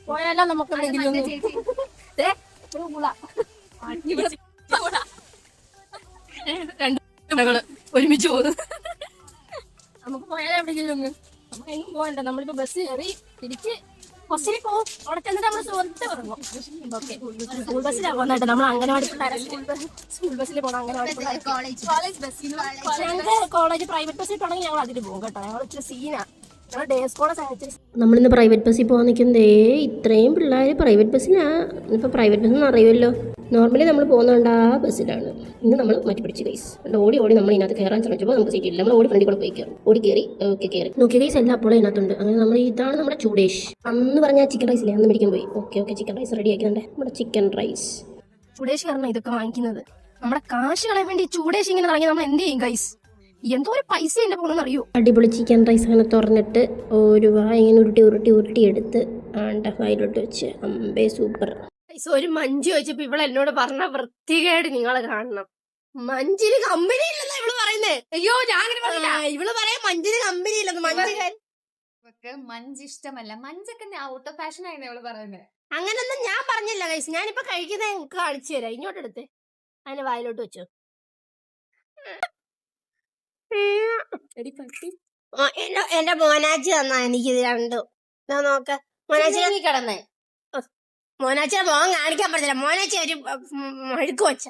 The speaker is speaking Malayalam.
പോയാലോ നമുക്ക് എവിടെയെങ്കിലും രണ്ടു ഒരുമിച്ച് പോകുന്നു. നമുക്ക് പോയാലോ എവിടെയെങ്കിലും ഒന്ന്. നമുക്ക് എങ്ങും പോകണ്ട. നമ്മളിപ്പോ ബസ് കയറി തിരിച്ച് ഹോസ്റ്റലിൽ പോകും. അവിടെ ചെന്നിട്ട് നമ്മള് സുഹൃത്ത് ഇറങ്ങും. ഓക്കെ, സ്കൂൾ ബസ്സിലാണ് പോകുന്നത്. നമ്മൾ അംഗനവാടി സ്കൂൾ ബസ്സിൽ പോകണം. അംഗനവാടി ഞങ്ങൾക്ക് കോളേജ് പ്രൈവറ്റ് ബസ്സിൽ പോകണമെങ്കിൽ ഞങ്ങൾ അതിൽ പോകും കേട്ടോ. ഞങ്ങൾ ഇച്ചിരി സീനാ. നമ്മളിന്ന് പ്രൈവറ്റ് ബസ്സിൽ പോകാൻ നിൽക്കുന്നതേ ഇത്രയും പിള്ളേർ പ്രൈവറ്റ് ബസ്സിലാണ്. ഇപ്പോൾ പ്രൈവറ്റ് ബസ്സെന്ന് അറിയുമല്ലോ. നോർമലി നമ്മൾ പോകുന്നതുകൊണ്ട് ആ ബസ്സിലാണ്. ഇന്ന് നമ്മൾ മാറ്റി പിടിച്ച് ഗൈസ്. ഓടി നമ്മൾ ഇതിനകത്ത് കയറാൻ ശ്രമിച്ചപ്പോൾ നമുക്ക് സീറ്റില്ല. നമ്മൾ ഓടി ഫ്രണ്ടിൽ കൂടെ പോയി കയറും. ഓടി കയറി ഓക്കെ കയറി നോക്കിയ ഗൈസ് എല്ലാം അപ്പോഴും ഇതിനകത്തുണ്ട്. അങ്ങനെ നമ്മൾ ഇതാണ് നമ്മുടെ ചൂടേഷ്. അന്ന് പറഞ്ഞാൽ ചിക്കൻ റൈസ് ഇല്ലേ, അന്ന് മേടിക്കാൻ പോയി. ഓക്കെ ചിക്കൻ റൈസ് റെഡി ആക്കിയിട്ടുണ്ട്. നമ്മുടെ ചിക്കൻ റൈസ് ചൂടേഷ് കാരണം ഇതൊക്കെ വാങ്ങിക്കുന്നത്. നമ്മുടെ കാശ് കളയാൻ വേണ്ടി ചൂടേഷ് ഇങ്ങനെ തുടങ്ങി നമ്മൾ എന്ത് ചെയ്യും ഗൈസ്? എന്തോ ഒരു പൈസ എന്നെ പോകുന്ന അറിയൂ. അടിപൊളി ചിക്കൻ റൈസ് അങ്ങനെ തുറന്നിട്ട് ഒരു ഇങ്ങനെ ഉരുട്ടി എടുത്ത് ഫയലോട്ട് വെച്ച് അമ്പേ സൂപ്പർ. ഒരു മഞ്ജു ചോദിച്ചപ്പോ ഇവള് എന്നോട് പറഞ്ഞ വൃത്തികേട് നിങ്ങൾ കാണണം. മഞ്ജിന് കമ്പനി ഇല്ലെന്നാ ഇവള് പറയുന്നേ. അയ്യോ ഞാൻ ഇവള് പറയാ മഞ്ജിന് കമ്പനി ഇല്ലെന്ന്. മഞ്ച് ഇഷ്ടമല്ല. മഞ്ചൊക്കെ ഔട്ട് ഓഫ് ഫാഷൻ ആയിരുന്നു ഇവള് പറയുന്നത്. അങ്ങനൊന്നും ഞാൻ പറഞ്ഞില്ല ഗൈസ്. ഞാനിപ്പോ കഴിക്കുന്നത് നിങ്ങൾക്ക് കാണിച്ചു തരാം. ഇങ്ങോട്ട് എടുത്ത് അതിന് വായിലോട്ട് വെച്ചു. എന്റെ മോനാച്ചി തന്നാ എനിക്കിത് രണ്ടും. നോക്ക മോനാച്ചി കിടന്നേ. മോനാച്ചിയുടെ മോൻ കാണിക്കാൻ പറ്റില്ല. മോനാച്ചി ഒരു മഴുക്ക് വെച്ച